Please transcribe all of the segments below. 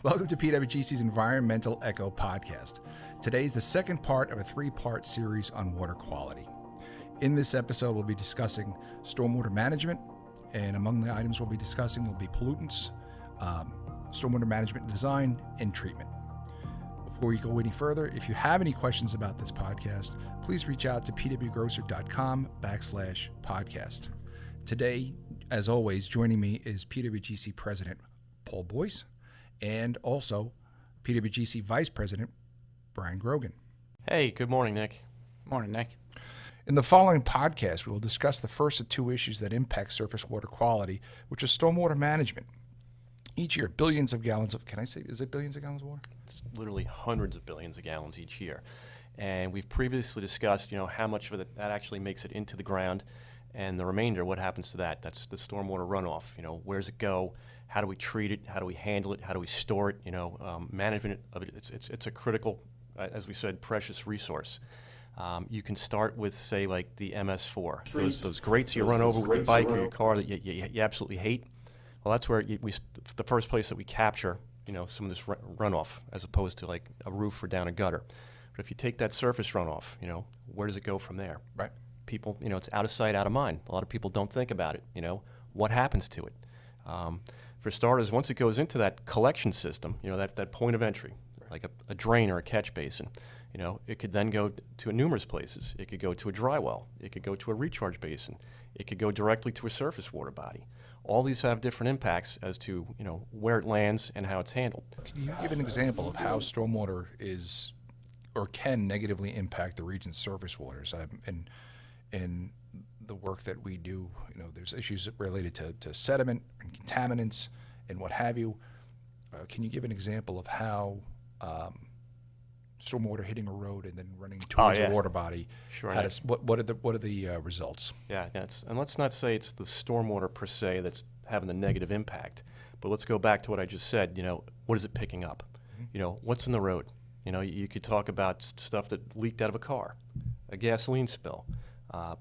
Welcome to PWGC's Environmental Echo podcast. Today is the second part of a three-part series on water quality. In this episode, we'll be discussing stormwater management, and among the items we'll be discussing will be pollutants, stormwater management design, and treatment. Before we go any further, if you have any questions about this podcast, please reach out to pwgrocer.com/podcast. Today, as always, joining me is PWGC President Paul Boyce and also PWGC Vice President Brian Grogan. Hey, good morning, Nick. Morning, Nick. In the following podcast, we will discuss the first of two issues that impact surface water quality, which is stormwater management. Each year, billions of gallons of, is it billions of gallons of water? It's literally hundreds of billions of gallons each year. And we've previously discussed, how much of that actually makes it into the ground, and the remainder, what happens to that? That's the stormwater runoff. Where's it go? How do we treat it? How do we handle it? How do we store it? Management of it, it's a critical, as we said, precious resource. You can start with, say, like the MS4, those grates you run over with your bike or your car that you absolutely hate. Well, that's where the first place that we capture, some of this runoff, as opposed to like a roof or down a gutter. But if you take that surface runoff, where does it go from there? Right. People, it's out of sight, out of mind. A lot of people don't think about it. What happens to it? For starters, once it goes into that collection system, that point of entry, like a drain or a catch basin, it could then go to numerous places. It could go to a dry well. It could go to a recharge basin. It could go directly to a surface water body. All these have different impacts as to, where it lands and how it's handled. Can you give an example of how stormwater is or can negatively impact the region's surface waters? In the work that we do, there's issues related to sediment and contaminants and what have you. Can you give an example of how stormwater hitting a road and then running towards a water body? Sure. What are the results? Yeah, and let's not say it's the stormwater per se that's having the negative impact, but let's go back to what I just said. What is it picking up? Mm-hmm. What's in the road? You could talk about stuff that leaked out of a car, a gasoline spill.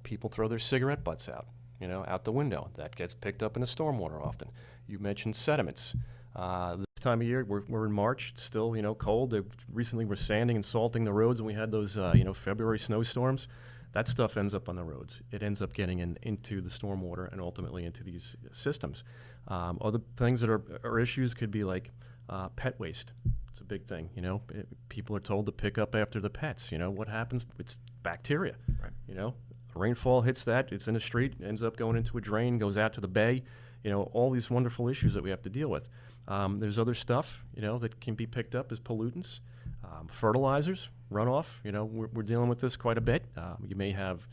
People throw their cigarette butts out, out the window. That gets picked up in the stormwater often. You mentioned sediments. This time of year, we're in March. It's still, cold. They recently were sanding and salting the roads, and we had those, February snowstorms. That stuff ends up on the roads. It ends up getting into the stormwater and ultimately into these systems. Other things that are issues could be like pet waste. It's a big thing. People are told to pick up after the pets. What happens? It's bacteria. Right. Rainfall hits that. It's in the street. Ends up going into a drain. Goes out to the bay. All these wonderful issues that we have to deal with. There's other stuff, that can be picked up as pollutants. Fertilizers, runoff, we're dealing with this quite a bit. You may have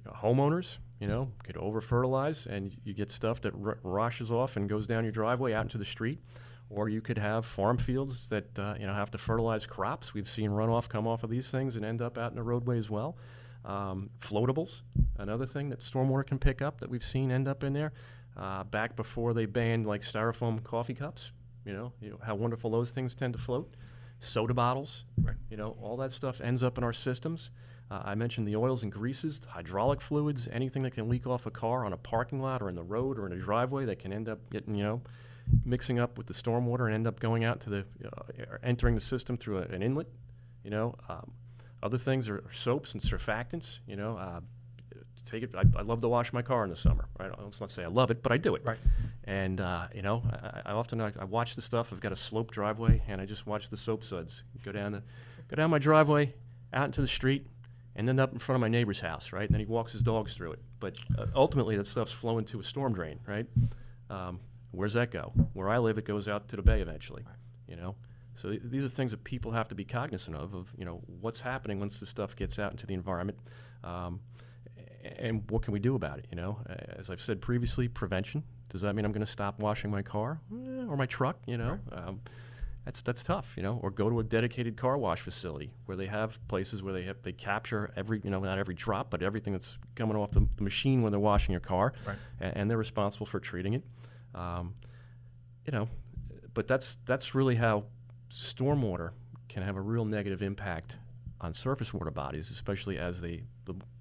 homeowners, could over-fertilize, and you get stuff that washes off and goes down your driveway out into the street. Or you could have farm fields that, have to fertilize crops. We've seen runoff come off of these things and end up out in the roadway as well. Floatables, another thing that stormwater can pick up that we've seen end up in there. Back before they banned like styrofoam coffee cups, how wonderful those things tend to float. Soda bottles, right. All that stuff ends up in our systems. I mentioned the oils and greases, the hydraulic fluids, anything that can leak off a car on a parking lot or in the road or in a driveway that can end up getting, mixing up with the stormwater and end up going out to entering the system through an inlet. Other things are soaps and surfactants. I love to wash my car in the summer. Right? Let's not say I love it, but I do it. Right. And I often watch the stuff. I've got a sloped driveway, and I just watch the soap suds go down my driveway, out into the street, and then up in front of my neighbor's house. Right. And then he walks his dogs through it. But ultimately, that stuff's flowing to a storm drain. Right. Where's that go? Where I live, it goes out to the bay eventually. Right. So these are things that people have to be cognizant of what's happening once the stuff gets out into the environment. And what can we do about it? As I've said previously, prevention. Does that mean I'm going to stop washing my car or my truck? Right. That's tough. Or go to a dedicated car wash facility where they have places where they capture every, not every drop, but everything that's coming off the machine when they're washing your car, right. And they're responsible for treating it. But that's really how stormwater can have a real negative impact on surface water bodies, especially as the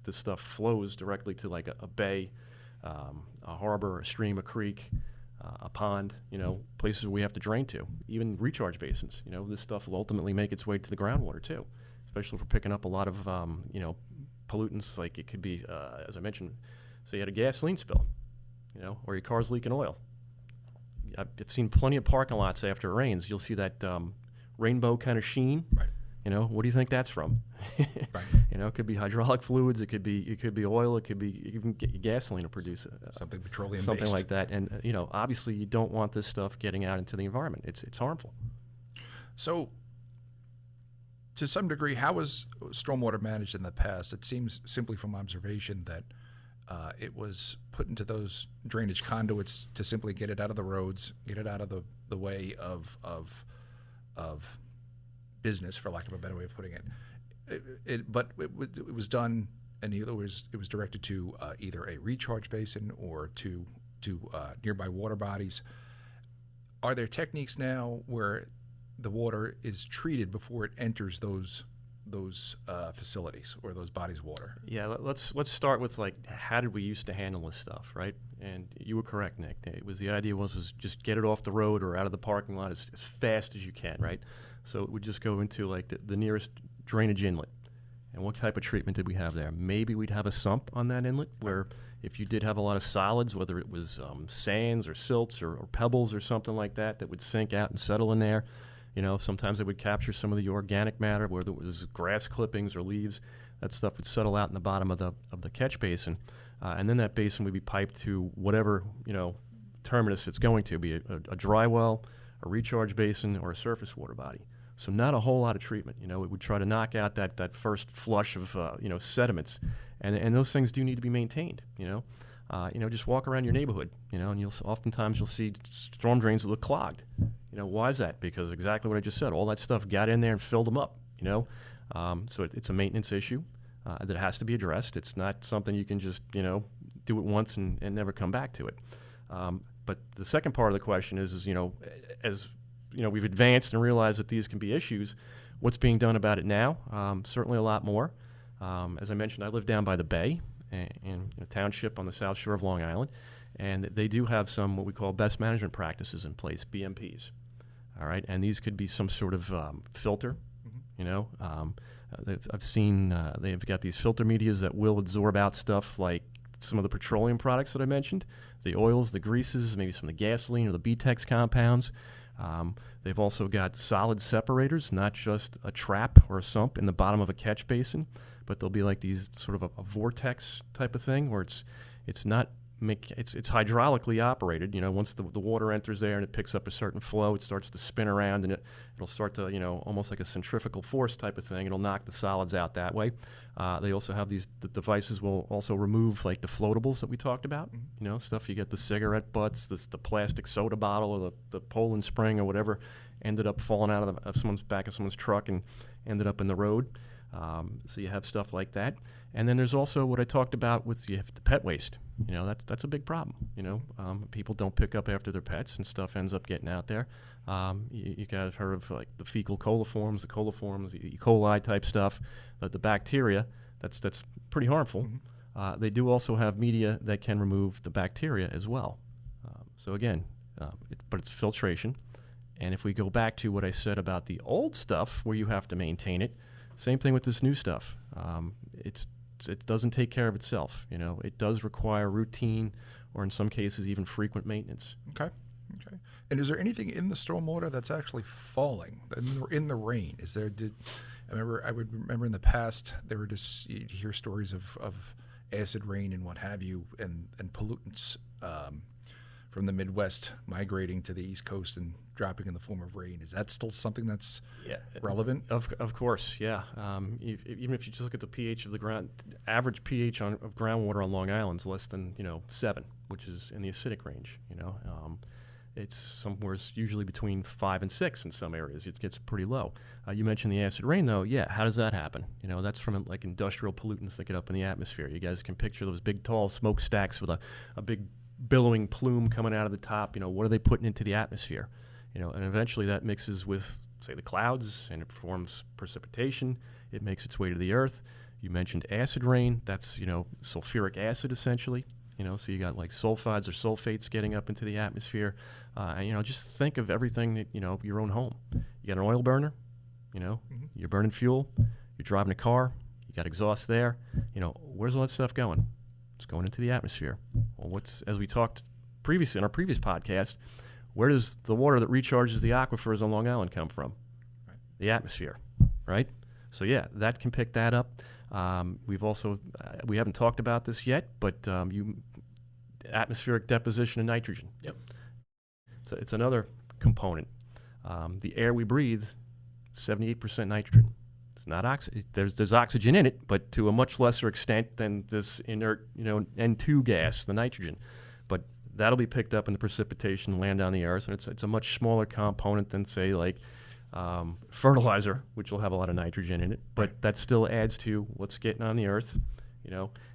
stuff flows directly to like a bay, a harbor, a stream, a creek, a pond, places we have to drain to, even recharge basins. This stuff will ultimately make its way to the groundwater too, especially if we're picking up a lot of, pollutants. Like it could be, as I mentioned, say you had a gasoline spill, or your car's leaking oil. I've seen plenty of parking lots after it rains. You'll see that rainbow kind of sheen. Right. What do you think that's from? Right. It could be hydraulic fluids. It could be oil. It could be even gasoline to produce something petroleum something based. like that. And obviously you don't want this stuff getting out into the environment. It's harmful. So, to some degree, how was stormwater managed in the past? It seems, simply from observation, that it was put into those drainage conduits to simply get it out of the roads, get it out of the way of business, for lack of a better way of putting it. But it was done, and it was directed to either a recharge basin or to nearby water bodies. Are there techniques now where the water is treated before it enters those facilities or those bodies of water? Yeah, let's start with how did we used to handle this stuff, right? And you were correct, Nick. The idea was just get it off the road or out of the parking lot as fast as you can, right? So it would just go into the nearest drainage inlet. And what type of treatment did we have there? Maybe we'd have a sump on that inlet where if you did have a lot of solids, whether it was sands or silts or pebbles or something like that would sink out and settle in there. Sometimes they would capture some of the organic matter, whether it was grass clippings or leaves. That stuff would settle out in the bottom of the catch basin, and then that basin would be piped to whatever terminus it's going to be, a dry well, a recharge basin, or a surface water body. So not a whole lot of treatment. It would try to knock out that first flush of sediments, and those things do need to be maintained. Just walk around your neighborhood, and oftentimes you'll see storm drains that look clogged. Why is that? Because exactly what I just said, all that stuff got in there and filled them up, So it's a maintenance issue that has to be addressed. It's not something you can just, do it once and never come back to it. But the second part of the question is as we've advanced and realized that these can be issues, what's being done about it now? Certainly a lot more. As I mentioned, I live down by the bay in a township on the south shore of Long Island, and they do have some what we call best management practices in place, BMPs. All right, and these could be some sort of filter. I've seen they've got these filter medias that will absorb out stuff like some of the petroleum products that I mentioned, the oils, the greases, maybe some of the gasoline or the BTEX compounds. They've also got solid separators, not just a trap or a sump in the bottom of a catch basin, but they'll be like these sort of a vortex type of thing where it's hydraulically operated. Once the water enters there and it picks up a certain flow, it starts to spin around and it'll start to, almost like a centrifugal force type of thing. It'll knock the solids out that way. They also have the devices will also remove like the floatables that we talked about. Stuff you get the cigarette butts, the plastic soda bottle or the Poland Spring or whatever ended up falling out of someone's back of someone's truck and ended up in the road. So you have stuff like that. And then there's also what I talked about with the pet waste. That's a big problem. People don't pick up after their pets and stuff ends up getting out there. You guys have heard of like the fecal coliforms, the E. coli type stuff, the bacteria. That's pretty harmful. Mm-hmm. They do also have media that can remove the bacteria as well. So again, but it's filtration. And if we go back to what I said about the old stuff where you have to maintain it, same thing with this new stuff. It doesn't take care of itself. It does require routine or in some cases even frequent maintenance. Okay. And is there anything in the stormwater that's actually falling in the rain? I would remember in the past you'd hear stories of acid rain and what have you, and pollutants from the Midwest migrating to the East Coast and dropping in the form of rain. Is that still something that's relevant? Of course, yeah. Even if you just look at the pH of the ground, average pH of groundwater on Long Island is less than 7, which is in the acidic range. It's somewhere usually between 5 and 6 in some areas. It gets pretty low. You mentioned the acid rain, though. Yeah, how does that happen? That's from like industrial pollutants that get up in the atmosphere. You guys can picture those big, tall smokestacks with a big billowing plume coming out of the top. What are they putting into the atmosphere? And eventually that mixes with, say, the clouds, and it forms precipitation. It makes its way to the earth. You mentioned acid rain. That's, sulfuric acid, essentially. So you got like sulfides or sulfates getting up into the atmosphere. And, just think of everything that, your own home. You got an oil burner, you're burning fuel, you're driving a car, you got exhaust there. Where's all that stuff going? It's going into the atmosphere. Well, as we talked previously in our previous podcast, where does the water that recharges the aquifers on Long Island come from? Right. The atmosphere, right? So yeah, that can pick that up. We've also, we haven't talked about this yet, but atmospheric deposition of nitrogen. Yep. So it's another component. The air we breathe, 78% nitrogen. It's not there's oxygen in it, but to a much lesser extent than this inert, N2 gas, the nitrogen. But that'll be picked up in the precipitation, land on the earth, and it's a much smaller component than, say, like fertilizer, which will have a lot of nitrogen in it. But that still adds to what's getting on the earth.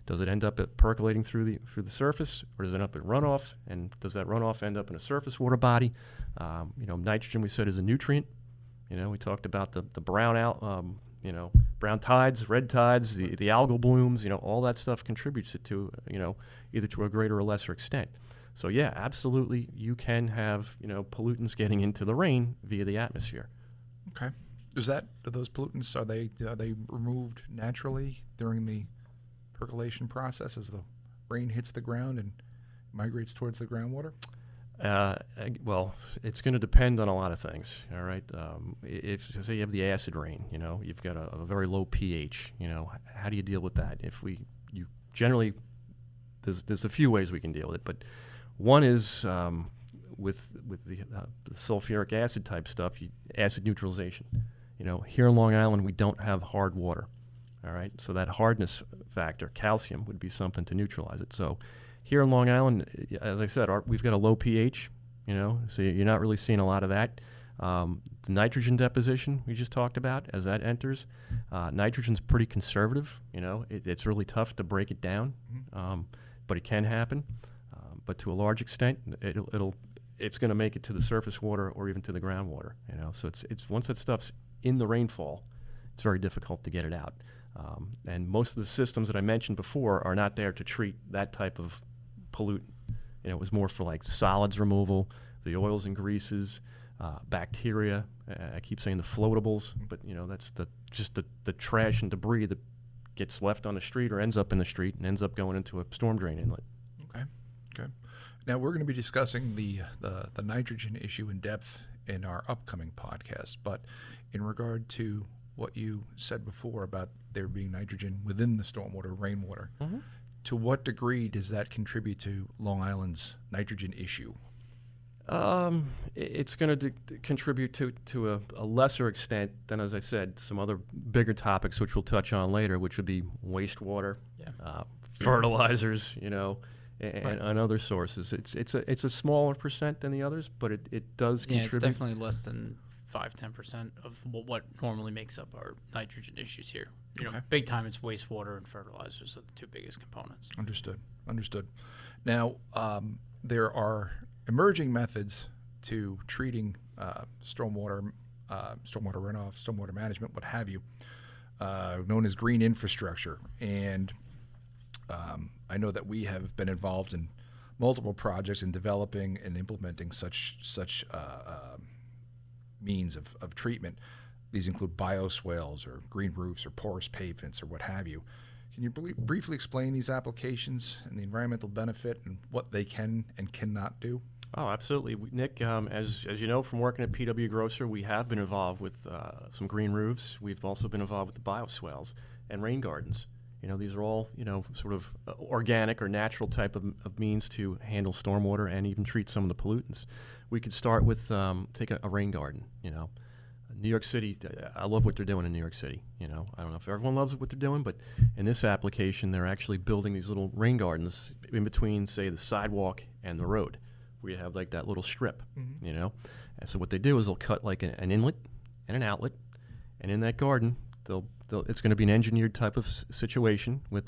Does it end up percolating through the surface, or does it end up at runoff? And does that runoff end up in a surface water body? Nitrogen, we said, is a nutrient. We talked about the brown brown tides, red tides, the algal blooms. All that stuff contributes to either to a greater or lesser extent. So yeah, absolutely, you can have pollutants getting into the rain via the atmosphere. Okay. Are those pollutants, are they removed naturally during the percolation process as the rain hits the ground and migrates towards the groundwater? Well, it's going to depend on a lot of things. All right. If say you have the acid rain, you've got a very low pH. How do you deal with that? You generally, there's a few ways we can deal with it, but one is with the sulfuric acid type stuff, acid neutralization. Here in Long Island, we don't have hard water. All right, so that hardness factor, calcium, would be something to neutralize it. So here in Long Island, as I said, we've got a low pH, so you're not really seeing a lot of that. The nitrogen deposition we just talked about, as that enters, nitrogen's pretty conservative. It's really tough to break it down, but it can happen. But to a large extent, it's going to make it to the surface water or even to the groundwater. So it's once that stuff's in the rainfall, it's very difficult to get it out. And most of the systems that I mentioned before are not there to treat that type of pollutant. It was more for like solids removal, the oils and greases, bacteria. I keep saying the floatables, but that's just the trash and debris that gets left on the street or ends up in the street and ends up going into a storm drain inlet. Okay. Now we're going to be discussing the nitrogen issue in depth in our upcoming podcast, but in regard to what you said before about there being nitrogen within the stormwater, rainwater, to what degree does that contribute to Long Island's nitrogen issue? It's going to contribute to a lesser extent than, as I said, some other bigger topics which we'll touch on later, which would be wastewater, fertilizers, and other sources. It's a smaller percent than the others, but it does contribute. Yeah, it's definitely less than 5-10% of what normally makes up our nitrogen issues here. Big time, it's wastewater and fertilizers are the two biggest components. Understood. Now, there are emerging methods to treating stormwater runoff, stormwater management, what have you, known as green infrastructure. And I know that we have been involved in multiple projects in developing and implementing such means of treatment. These include bioswales or green roofs or porous pavements or what have you. Can you briefly explain these applications and the environmental benefit and what they can and cannot do? Oh, absolutely. Nick, as you know from working at PW Grosser, we have been involved with some green roofs. We've also been involved with the bioswales and rain gardens. These are all, sort of organic or natural type of means to handle stormwater and even treat some of the pollutants. We could start with, take a rain garden, New York City, I love what they're doing in New York City. I don't know if everyone loves what they're doing, but in this application, they're actually building these little rain gardens in between, say, the sidewalk and the road, where you have like that little strip, And so what they do is they'll cut like an inlet and an outlet, and in that garden, it's going to be an engineered type of situation with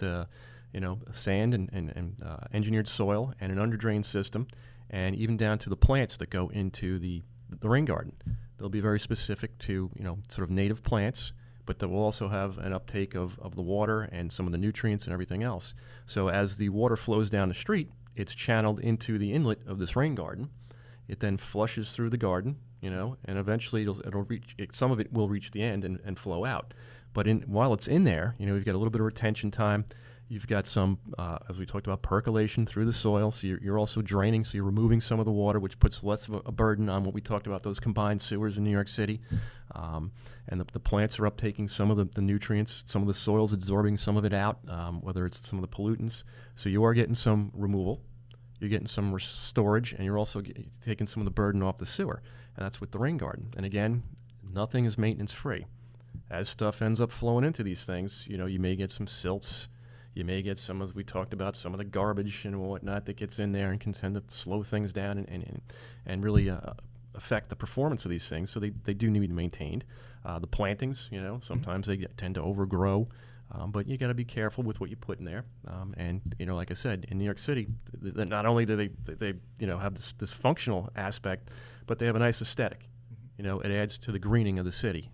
sand and engineered soil and an underdrain system, and even down to the plants that go into the rain garden. They'll be very specific to sort of native plants, but that will also have an uptake of the water and some of the nutrients and everything else. So as the water flows down the street, it's channeled into the inlet of this rain garden. It then flushes through the garden, and eventually it'll reach. Some of it will reach the end and flow out. But while it's in there, you've got a little bit of retention time. You've got some, as we talked about, percolation through the soil. So you're also draining. So you're removing some of the water, which puts less of a burden on what we talked about, those combined sewers in New York City. And the plants are uptaking some of the nutrients. Some of the soil's absorbing some of it out, whether it's some of the pollutants. So you are getting some removal. You're getting some storage, and you're also taking some of the burden off the sewer. And that's with the rain garden. And again, nothing is maintenance free. As stuff ends up flowing into these things, you may get some silts. You may get some, as we talked about, some of the garbage and whatnot that gets in there and can tend to slow things down and really affect the performance of these things. So they do need to be maintained. The plantings, sometimes they tend to overgrow. But you got to be careful with what you put in there. And like I said, in New York City, not only do they have this functional aspect, but they have a nice aesthetic. It adds to the greening of the city.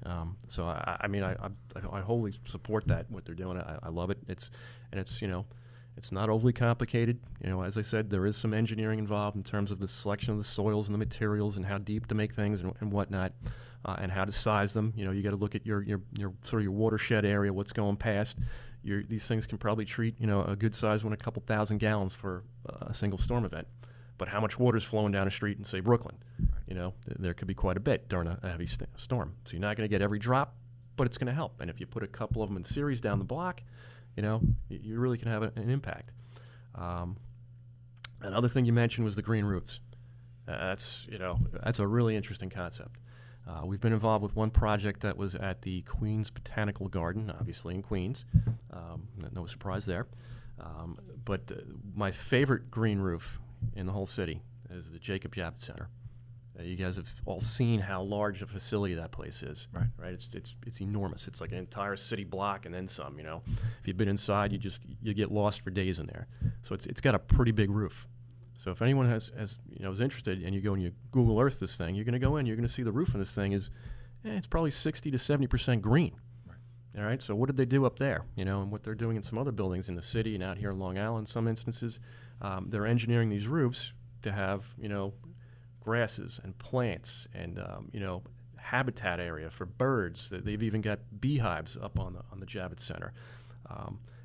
So I wholly support that, what they're doing. I love it. It's not overly complicated. As I said, there is some engineering involved in terms of the selection of the soils and the materials and how deep to make things and whatnot. And how to size them. You got to look at your sort of your watershed area, what's going past. These things can probably treat a good size one, a couple thousand gallons for a single storm event. But how much water is flowing down a street in, say, Brooklyn? Right. There could be quite a bit during a heavy storm. So you're not going to get every drop, but it's going to help. And if you put a couple of them in series down the block, you really can have an impact. Another thing you mentioned was the green roofs. That's a really interesting concept. We've been involved with one project that was at the Queens Botanical Garden, obviously in Queens. No surprise there. But my favorite green roof in the whole city is the Jacob Javits Center. You guys have all seen how large a facility that place is. Right. It's enormous. It's like an entire city block and then some. If you've been inside, you get lost for days in there. So it's got a pretty big roof. So if anyone is interested, and you go and you Google Earth this thing, you're going to go in, you're going to see the roof of this thing is, it's probably 60 to 70% green. Right. All right. So what did they do up there? And what they're doing in some other buildings in the city and out here in Long Island, in some instances, they're engineering these roofs to have grasses and plants and habitat area for birds. They've even got beehives up on the Javits Center.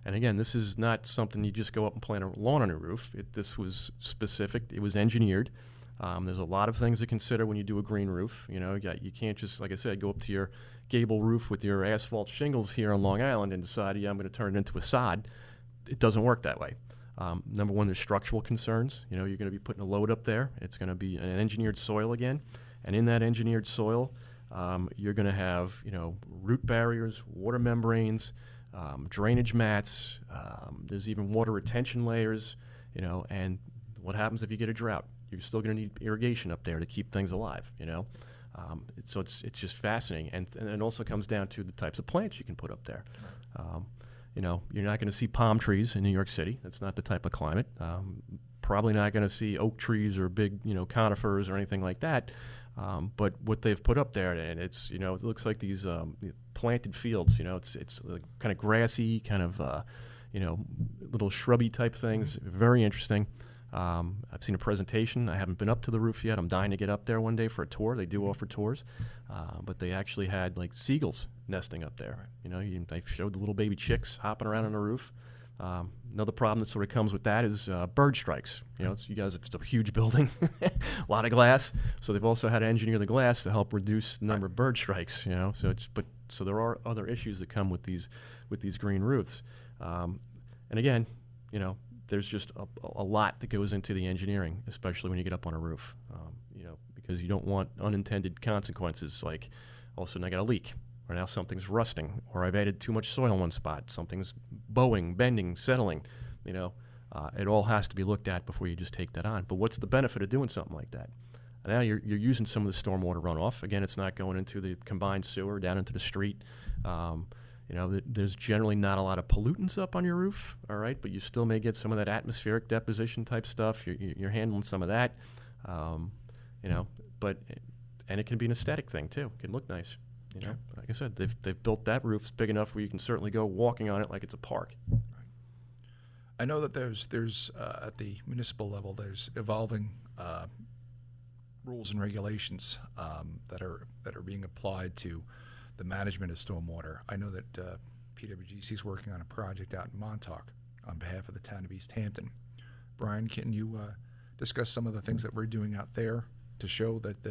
And again, this is not something you just go up and plant a lawn on a roof. This was specific. It was engineered. There's a lot of things to consider when you do a green roof. You can't just, like I said, go up to your gable roof with your asphalt shingles here on Long Island and decide, I'm going to turn it into a sod. It doesn't work that way. Number one, there's structural concerns. You're going to be putting a load up there. It's going to be an engineered soil again. And in that engineered soil, you're going to have, root barriers, water membranes, drainage mats. There's even water retention layers, and what happens if you get a drought? You're still going to need irrigation up there to keep things alive, So it's just fascinating. And it also comes down to the types of plants you can put up there. You're not going to see palm trees in New York City. That's not the type of climate. Probably not going to see oak trees or big, conifers or anything like that. But what they've put up there, and it's, it looks like these planted fields. It's kind of grassy, kind of, little shrubby type things. Very interesting. I've seen a presentation. I haven't been up to the roof yet. I'm dying to get up there one day for a tour. They do offer tours, but they actually had like seagulls nesting up there. Right. They showed the little baby chicks hopping around on the roof. Another problem that sort of comes with that is bird strikes. It's a huge building, a lot of glass. So they've also had to engineer the glass to help reduce the number of bird strikes. So there are other issues that come with these green roofs. And again, there's just a lot that goes into the engineering, especially when you get up on a roof. Because you don't want unintended consequences like all of a sudden I got a leak. Or now something's rusting, or I've added too much soil in one spot. Something's bowing, bending, settling. It all has to be looked at before you just take that on. But what's the benefit of doing something like that? Now you're using some of the stormwater runoff. Again, it's not going into the combined sewer down into the street. There's generally not a lot of pollutants up on your roof, all right? But you still may get some of that atmospheric deposition type stuff. You're handling some of that, and it can be an aesthetic thing too. It can look nice. You know, but like I said, they've built that roof. It's big enough where you can certainly go walking on it like it's a park. I know that there's at the municipal level, there's evolving rules and regulations that are being applied to the management of stormwater. I know that PWGC is working on a project out in Montauk on behalf of the town of East Hampton. Brian, can you discuss some of the things that we're doing out there to show that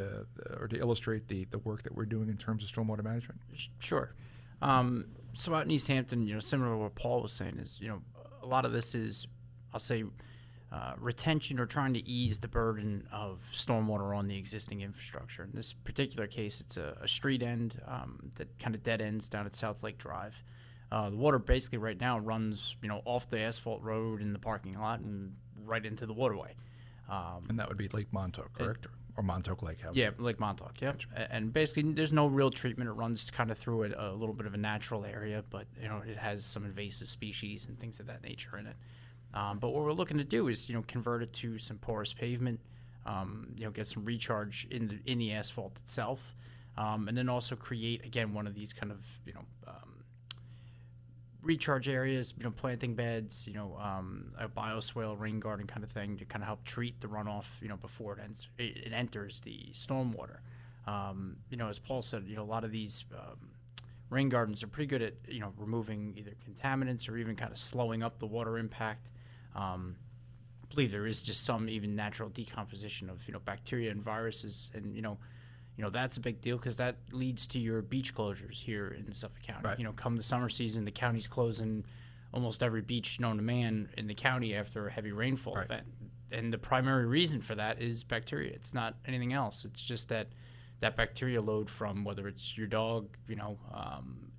or to illustrate the work that we're doing in terms of stormwater management? Sure. So out in East Hampton, you know, similar to what Paul was saying, is, you know, a lot of this is, I'll say, retention or trying to ease the burden of stormwater on the existing infrastructure. In this particular case, it's a street end that kind of dead ends down at South Lake Drive. The water basically right now runs, you know, off the asphalt road in the parking lot and right into the waterway. And that would be Lake Montauk, correct? Or Montauk Lake House? Yeah, Lake Montauk, yeah. Gotcha. And basically there's no real treatment. It runs kind of through a little bit of a natural area, but, you know, it has some invasive species and things of that nature in it. But what we're looking to do is, you know, convert it to some porous pavement, you know, get some recharge in the asphalt itself, and then also create, again, one of these kind of, you know, recharge areas, you know, planting beds, you know, a bioswale, rain garden kind of thing to kind of help treat the runoff, you know, before it enters the stormwater. You know, as Paul said, you know, a lot of these rain gardens are pretty good at, you know, removing either contaminants or even kind of slowing up the water impact. I believe there is just some even natural decomposition of, you know, bacteria and viruses, and you know that's a big deal because that leads to your beach closures here in Suffolk County. Right. You know, come the summer season, the county's closing almost every beach known to man in the county after a heavy rainfall Right. event, and the primary reason for that is bacteria. It's not anything else. It's just that bacteria load from whether it's your dog, you know,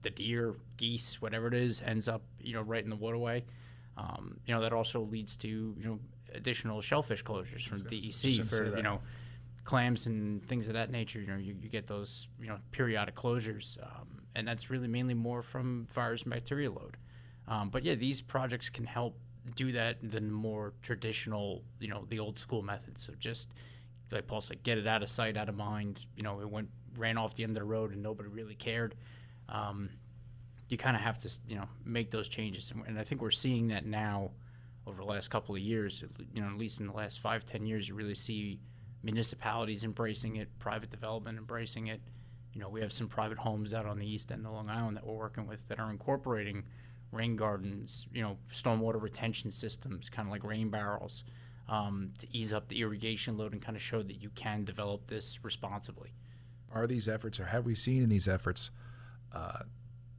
the deer, geese, whatever it is, ends up, you know, right in the waterway. You know, that also leads to, you know, additional shellfish closures from DEC for, you know, clams and things of that nature. You know, you get those, you know, periodic closures, and that's really mainly more from virus and bacteria load. But yeah, these projects can help do that than more traditional, you know, the old school methods of just, like Paul said, get it out of sight, out of mind. You know, it ran off the end of the road and nobody really cared. You kind of have to, you know, make those changes. And I think we're seeing that now over the last couple of years, you know, at least in the last 5-10 years, you really see municipalities embracing it, private development embracing it. You know, we have some private homes out on the east end of Long Island that we're working with that are incorporating rain gardens, you know, stormwater retention systems, kind of like rain barrels, to ease up the irrigation load and kind of show that you can develop this responsibly. Are these efforts, or have we seen in these efforts,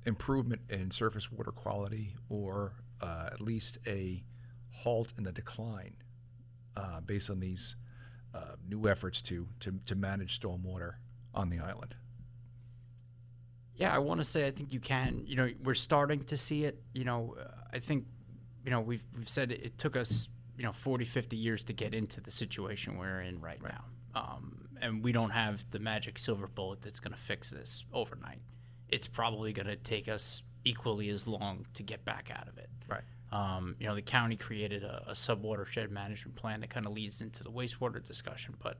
improvement in surface water quality, or at least a halt in the decline based on these new efforts to manage stormwater on the island? Yeah, I want to say I think you can. You know, we're starting to see it. You know, I think, you know, we've said it took us, you know, 40, 50 years to get into the situation we're in right now. And we don't have the magic silver bullet that's going to fix this overnight. It's probably going to take us equally as long to get back out of it. Right. You know, the county created a subwatershed management plan that kind of leads into the wastewater discussion, but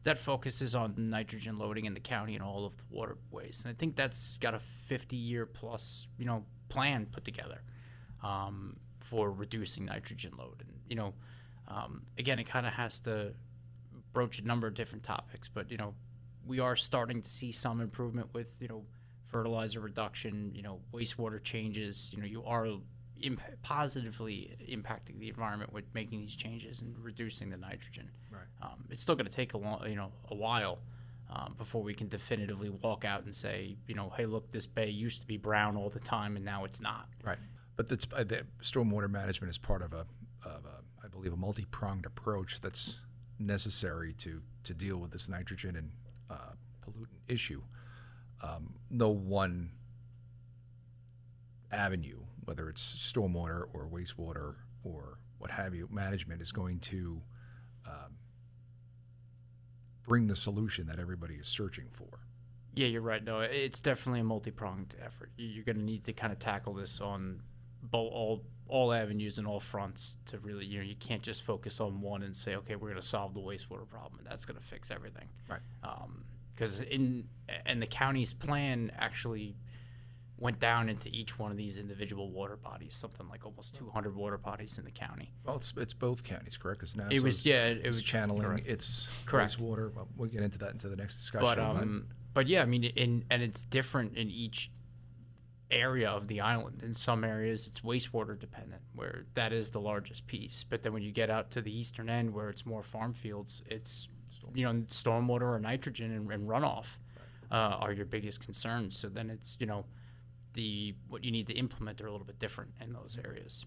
that focuses on nitrogen loading in the county and all of the waterways. And I think that's got a 50-year plus, you know, plan put together for reducing nitrogen load. And, you know, again, it kind of has to broach a number of different topics, but, you know, we are starting to see some improvement with, you know, fertilizer reduction, you know, wastewater changes. You know, you are positively impacting the environment with making these changes and reducing the nitrogen. Right. It's still going to take a while before we can definitively walk out and say, you know, hey, look, this bay used to be brown all the time and now it's not. Right. But that's, the stormwater management is part of I believe, a multi-pronged approach that's necessary to deal with this nitrogen and pollutant issue. No one avenue, whether it's stormwater or wastewater or what have you, management is going to bring the solution that everybody is searching for. Yeah, you're right. No, it's definitely a multi-pronged effort. You're going to need to kind of tackle this on all avenues and all fronts to really, you know, you can't just focus on one and say, okay, we're going to solve the wastewater problem and that's going to fix everything. Right. because and the county's plan actually went down into each one of these individual water bodies, something like almost 200 water bodies in the county. Well, it's both counties, correct? Because now It was channeling correct. its Correct. wastewater. Well, we'll get into that into the next discussion. But yeah, I mean, and it's different in each area of the island. In some areas, it's wastewater dependent, where that is the largest piece. But then when you get out to the eastern end, where it's more farm fields, it's stormwater or nitrogen and runoff are your biggest concerns. So then it's what you need to implement are a little bit different in those areas.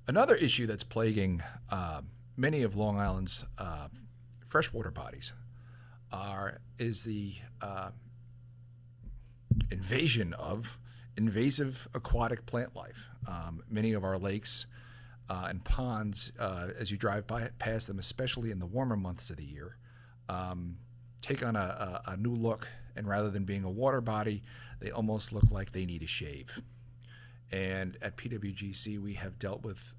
Another issue that's plaguing many of Long Island's freshwater bodies is the invasion of invasive aquatic plant life. Many of our lakes and ponds, as you drive past them, especially in the warmer months of the year, take on a new look, and rather than being a water body, they almost look like they need a shave. And at PWGC, we have dealt with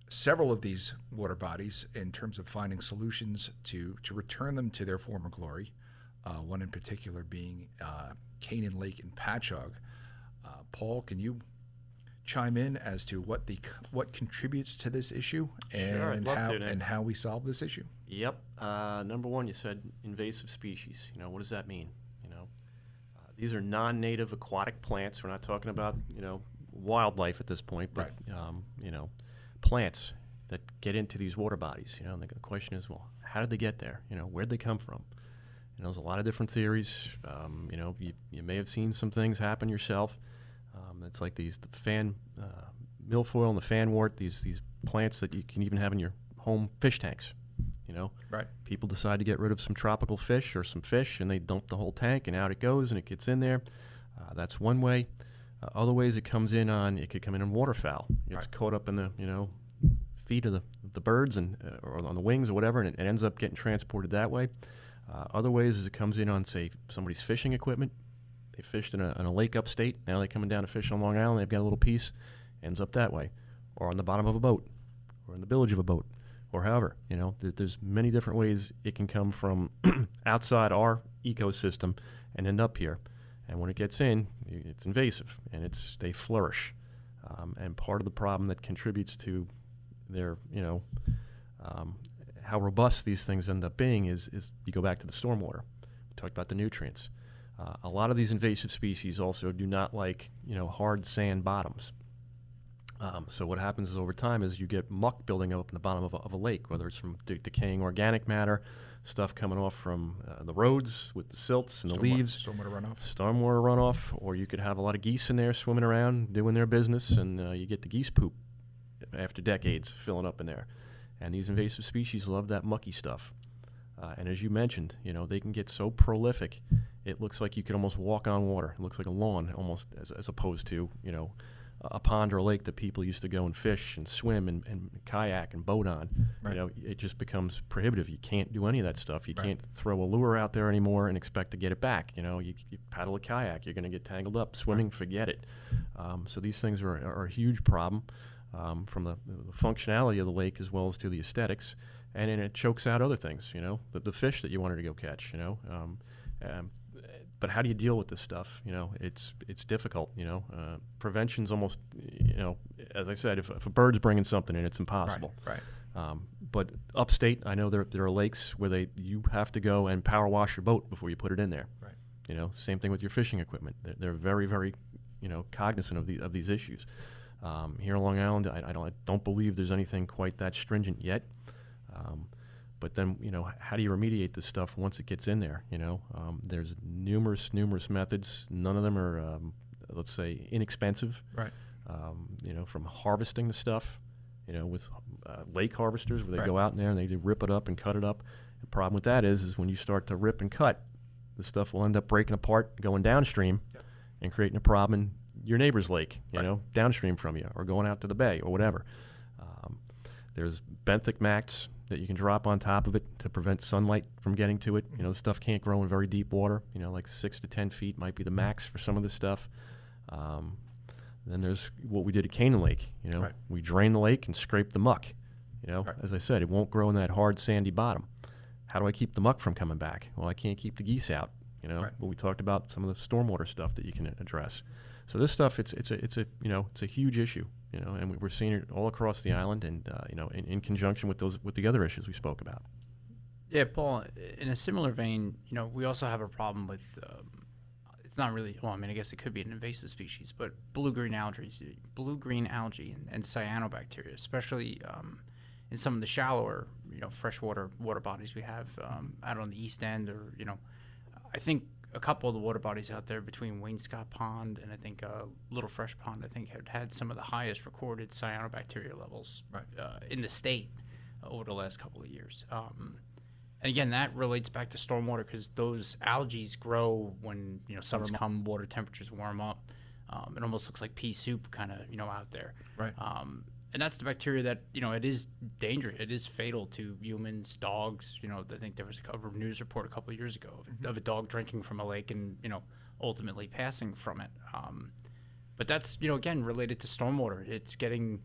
several of these water bodies in terms of finding solutions to return them to their former glory, one in particular being Canaan Lake in Patchogue. Paul, can you chime in as to what contributes to this issue and how we solve this issue? Yep. Number one, you said invasive species. What does that mean? These are non-native aquatic plants. We're not talking about wildlife at this point, but plants that get into these water bodies. And the question is, well, how did they get there? Where'd they come from? There's a lot of different theories. You may have seen some things happen yourself. It's like the fan milfoil and the fanwort. These plants that you can even have in your home fish tanks. Right. People decide to get rid of some tropical fish or some fish, and they dump the whole tank, and out it goes, and it gets in there. That's one way. Other ways it could come in on waterfowl. It's caught up in the feet of the birds or on the wings or whatever, and it ends up getting transported that way. Other ways is it comes in on, say, somebody's fishing equipment. They fished in a lake upstate. Now they're coming down to fish on Long Island. They've got a little piece, ends up that way, or on the bottom of a boat, or in the bilge of a boat. Or however, there's many different ways it can come from outside our ecosystem and end up here. And when it gets in, it's invasive, and they flourish. And part of the problem that contributes to their, how robust these things end up being is you go back to the stormwater. We talked about the nutrients. A lot of these invasive species also do not like, hard sand bottoms. So what happens is over time is you get muck building up in the bottom of a lake, whether it's from decaying organic matter, stuff coming off from the roads with the silts and the leaves. Stormwater runoff. Or you could have a lot of geese in there swimming around doing their business, and you get the geese poop after decades filling up in there. And these invasive species love that mucky stuff. And as you mentioned, they can get so prolific, it looks like you could almost walk on water. It looks like a lawn almost, as opposed to, a pond or a lake that people used to go and fish and swim and kayak and boat on. Right. It just becomes prohibitive. You can't do any of that stuff. You can't throw a lure out there anymore and expect to get it back. You paddle a kayak, you're going to get tangled up. Swimming, forget it. So these things are a huge problem from the functionality of the lake as well as to the aesthetics. And then it chokes out other things, the fish that you wanted to go catch, But how do you deal with this stuff? It's difficult. Prevention's almost, as I said, if a bird's bringing something in, it's impossible. Right. But upstate, I know there are lakes where you have to go and power wash your boat before you put it in there. Right. Same thing with your fishing equipment. They're very, very, cognizant of these issues. Here on Long Island, I don't believe there's anything quite that stringent yet. But then, how do you remediate this stuff once it gets in there? There's numerous methods. None of them are, let's say, inexpensive. Right. From harvesting the stuff, with lake harvesters where they Right. go out in there and they do rip it up and cut it up. The problem with that is when you start to rip and cut, the stuff will end up breaking apart, going downstream, and creating a problem in your neighbor's lake, downstream from you, or going out to the bay or whatever. There's benthic mats that you can drop on top of it to prevent sunlight from getting to it. The stuff can't grow in very deep water. Like 6 to 10 feet might be the max for some of this stuff. Then there's what we did at Canaan Lake. Right. We drain the lake and scrape the muck. Right. As I said, it won't grow in that hard sandy bottom. how do I keep the muck from coming back? Well, I can't keep the geese out. Right. Well, we talked about some of the stormwater stuff that you can address. So this stuff, it's a huge issue, and we're seeing it all across the island, and in conjunction with the other issues we spoke about. Yeah, Paul, in a similar vein, we also have a problem with, it's not really, well, I mean, I guess it could be an invasive species, but blue-green algae and cyanobacteria, especially in some of the shallower, freshwater water bodies we have out on the east end, or, I think a couple of the water bodies out there between Wainscott Pond and I think Little Fresh Pond, I think had some of the highest recorded cyanobacteria levels in the state over the last couple of years. And again, that relates back to stormwater because those algae grow when summer come, water temperatures warm up. It almost looks like pea soup kind of out there. Right. And that's the bacteria that it is dangerous. It is fatal to humans, dogs. I think there was a news report a couple of years ago of a dog drinking from a lake and ultimately passing from it. But that's again related to stormwater. It's getting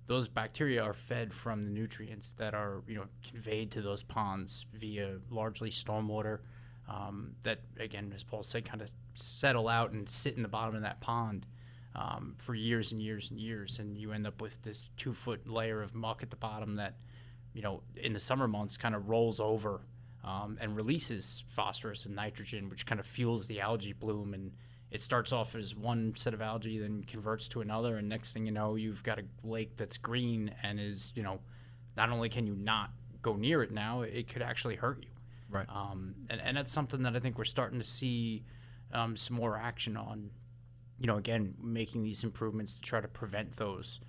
those bacteria are fed from the nutrients that are conveyed to those ponds via largely stormwater that, again, as Paul said, kind of settle out and sit in the bottom of that pond for years and years and years, and you end up with this 2-foot layer of muck at the bottom that in the summer months kind of rolls over and releases phosphorus and nitrogen, which kind of fuels the algae bloom, and it starts off as one set of algae, then converts to another, and next thing you know, you've got a lake that's green and is, not only can you not go near it now, it could actually hurt you. Right. And that's something that I think we're starting to see some more action on, again, making these improvements to try to prevent those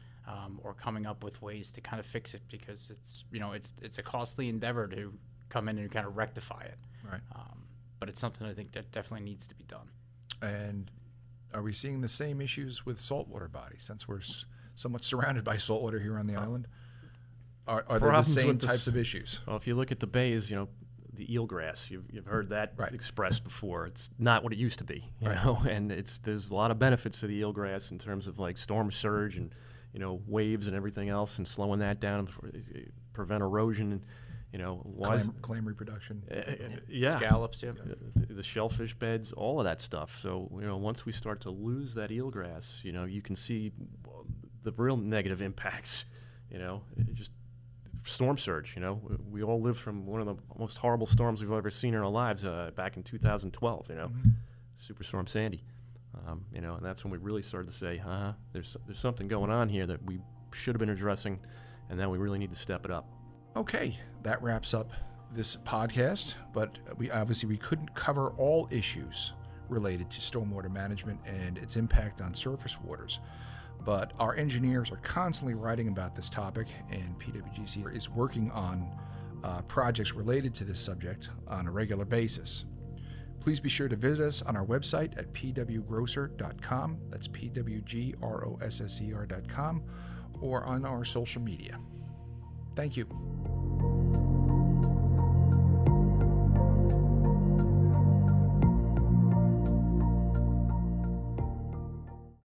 or coming up with ways to kind of fix it because it's, it's a costly endeavor to come in and kind of rectify it. Right. But it's something I think that definitely needs to be done. And are we seeing the same issues with saltwater bodies since we're somewhat surrounded by saltwater here on the island? Are there the same types of issues? Well, if you look at the bays, the eelgrass, you've heard that expressed before. It's not what it used to be, and there's a lot of benefits to the eelgrass in terms of like storm surge and waves and everything else, and slowing that down, prevent erosion and clam reproduction, scallops, the shellfish beds, all of that stuff. So once we start to lose that eelgrass, you can see the real negative impacts. Just storm surge. We all lived from one of the most horrible storms we've ever seen in our lives back in 2012. Superstorm Sandy. And that's when we really started to say, there's something going on here that we should have been addressing, and then we really need to step it up. Okay, that wraps up this podcast, but we couldn't cover all issues related to stormwater management and its impact on surface waters. But our engineers are constantly writing about this topic, and PWGC is working on projects related to this subject on a regular basis. Please be sure to visit us on our website at pwgrosser.com, that's pwgrosser.com, or on our social media. Thank you.